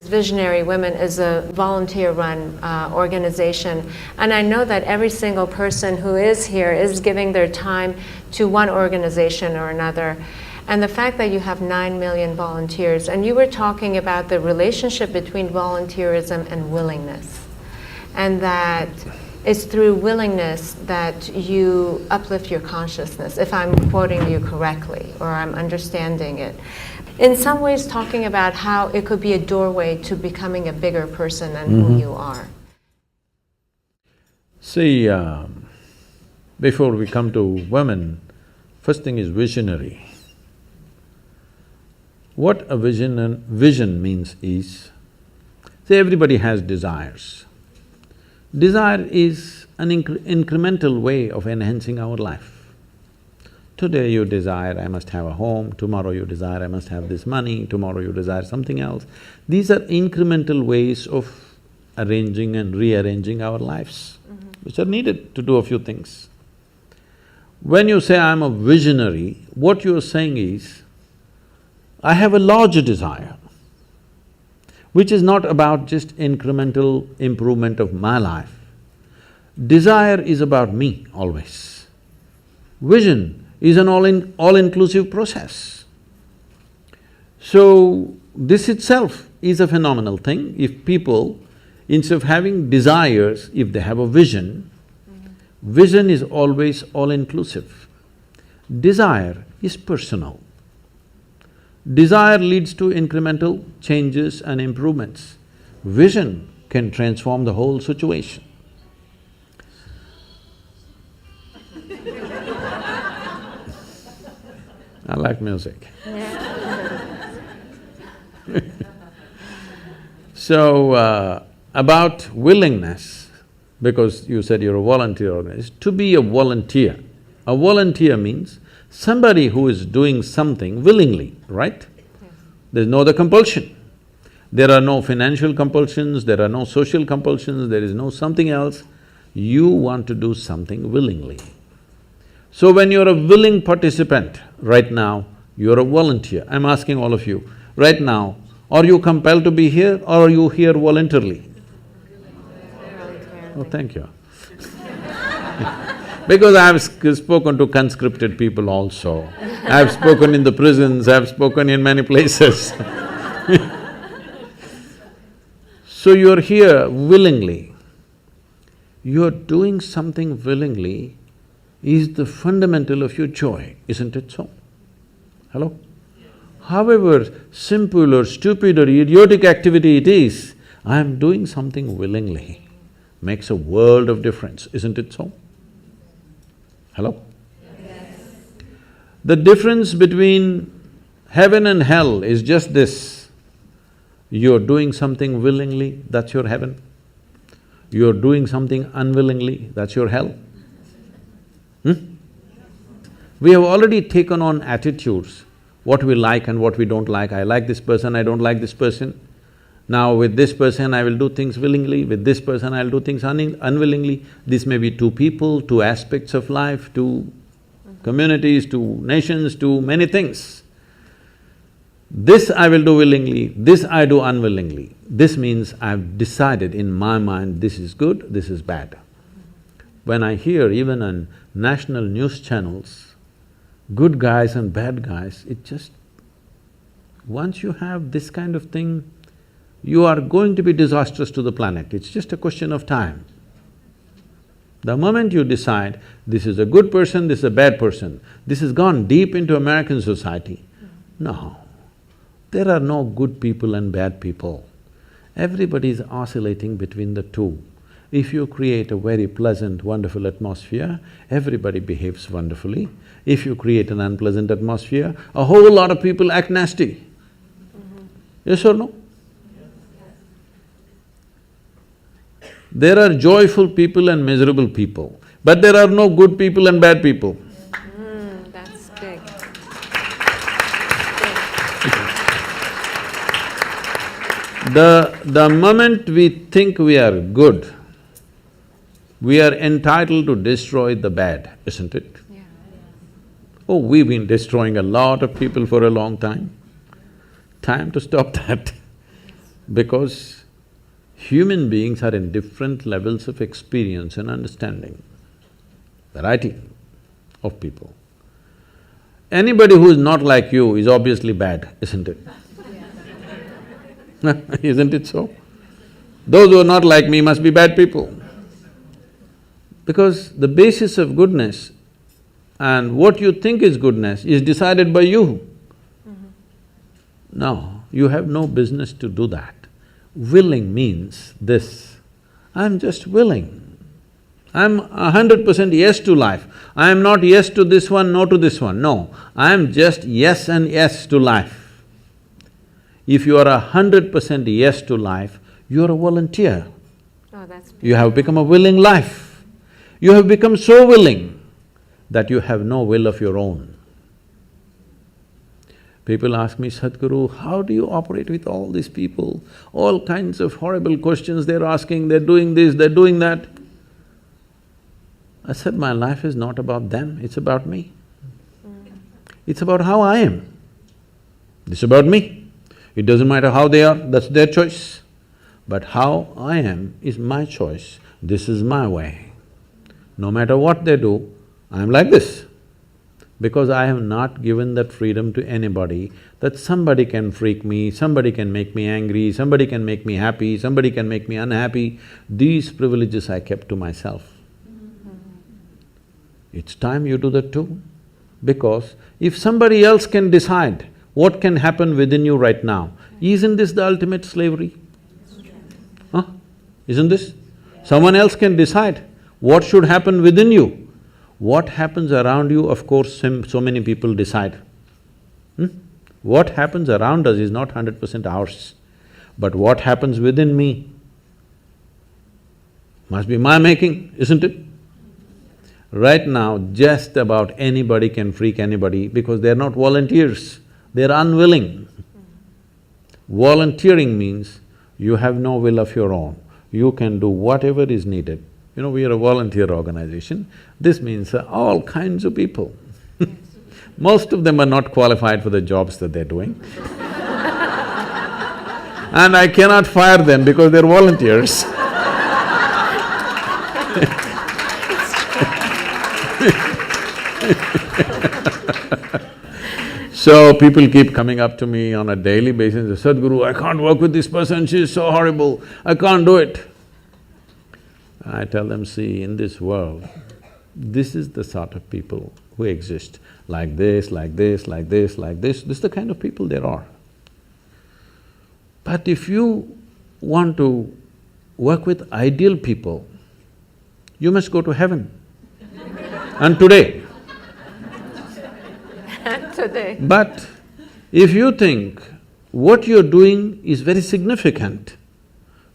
Visionary Women is a volunteer-run organization, and I know that every single person who is here is giving their time to one organization or another. And the fact that you have 9 million volunteers, and you were talking about the relationship between volunteerism and willingness, and that it's through willingness that you uplift your consciousness, if I'm quoting you correctly, or I'm understanding it. In some ways talking about how it could be a doorway to becoming a bigger person than who you are. See, before we come to women, first thing is visionary. What a vision means is, see, everybody has desires. Desire is an incremental way of enhancing our life. Today you desire, I must have a home, tomorrow you desire, I must have this money, tomorrow you desire something else. These are incremental ways of arranging and rearranging our lives, which are needed to do a few things. When you say, I'm a visionary, what you're saying is, I have a larger desire, which is not about just incremental improvement of my life. Desire is about me always. Vision is an all-inclusive process. So, this itself is a phenomenal thing. If people, instead of having desires, if they have a vision, vision is always all-inclusive. Desire is personal. Desire leads to incremental changes and improvements. Vision can transform the whole situation. I like music. So, about willingness, because you said you're a volunteer organization, to be a volunteer. A volunteer means somebody who is doing something willingly, right? Yes. There's no other compulsion. There are no financial compulsions, there are no social compulsions, there is no something else. You want to do something willingly. So when you're a willing participant, right now, you're a volunteer. I'm asking all of you, right now, are you compelled to be here or are you here voluntarily? Oh, thank you. Because I've spoken to conscripted people also. I've spoken in the prisons, I've spoken in many places. So you're here willingly. You're doing something willingly is the fundamental of your joy, isn't it so? Hello? However simple or stupid or idiotic activity it is, I'm doing something willingly, makes a world of difference, isn't it so? Hello? Yes. The difference between heaven and hell is just this, you're doing something willingly, that's your heaven. You're doing something unwillingly, that's your hell. We have already taken on attitudes, what we like and what we don't like. I like this person, I don't like this person. Now with this person I will do things willingly, with this person I'll do things unwillingly. This may be two people, two aspects of life, two communities, two nations, two many things. This I will do willingly, this I do unwillingly. This means I've decided in my mind, this is good, this is bad. When I hear even on national news channels, good guys and bad guys, it just… once you have this kind of thing, you are going to be disastrous to the planet, it's just a question of time. The moment you decide, this is a good person, this is a bad person, this has gone deep into American society. No, there are no good people and bad people. Everybody is oscillating between the two. If you create a very pleasant, wonderful atmosphere, everybody behaves wonderfully. If you create an unpleasant atmosphere, a whole lot of people act nasty. Yes or no? There are joyful people and miserable people, but there are no good people and bad people. That's big. The moment we think we are good, we are entitled to destroy the bad, isn't it? Yeah. Oh, we've been destroying a lot of people for a long time. Time to stop that. Because human beings are in different levels of experience and understanding, variety of people. Anybody who is not like you is obviously bad, isn't it? Isn't it so? Those who are not like me must be bad people. Because the basis of goodness and what you think is goodness is decided by you. No, you have no business to do that. Willing means this, I'm just willing. I'm 100% yes to life. I am not yes to this one, no to this one, no. I am just yes and yes to life. If you are 100% yes to life, you are a volunteer. Oh, that's beautiful. You have become a willing life. You have become so willing that you have no will of your own. People ask me, Sadhguru, how do you operate with all these people? All kinds of horrible questions they're asking, they're doing this, they're doing that. I said, my life is not about them, it's about me. It's about how I am. It's about me. It doesn't matter how they are, that's their choice. But how I am is my choice, this is my way. No matter what they do, I'm like this. Because I have not given that freedom to anybody that somebody can freak me, somebody can make me angry, somebody can make me happy, somebody can make me unhappy. These privileges I kept to myself. It's time you do that too. Because if somebody else can decide what can happen within you right now, isn't this the ultimate slavery? Huh? Isn't this? Someone else can decide what should happen within you. What happens around you, of course, so many people decide. What happens around us is not 100% ours. But what happens within me must be my making, isn't it? Right now, just about anybody can freak anybody because they're not volunteers, they're unwilling. Volunteering means you have no will of your own, you can do whatever is needed. You know, we are a volunteer organization, this means all kinds of people. Most of them are not qualified for the jobs that they're doing. And I cannot fire them because they're volunteers. So people keep coming up to me on a daily basis, Sadhguru, I can't work with this person, she's so horrible, I can't do it. I tell them, see, in this world, this is the sort of people who exist, like this, like this, like this, like this is the kind of people there are. But if you want to work with ideal people, you must go to heaven. And today. Today. But if you think what you're doing is very significant,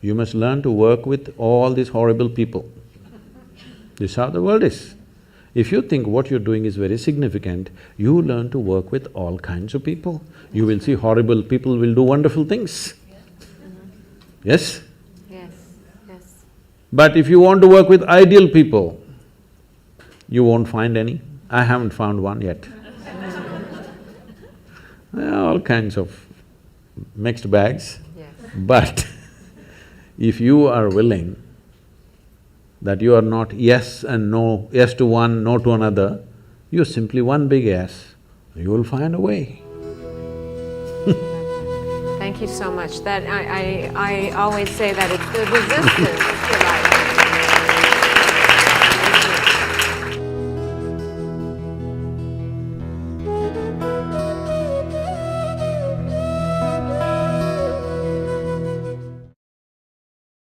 you must learn to work with all these horrible people. This is how the world is. If you think what you're doing is very significant, you learn to work with all kinds of people. You will see horrible people will do wonderful things. Yes? Yes, yes. But if you want to work with ideal people, you won't find any. I haven't found one yet. All kinds of mixed bags. Yes. But if you are willing that you are not yes and no, yes to one, no to another, you're simply one big yes, you will find a way. Thank you so much. That I always say that it's the resistance to life.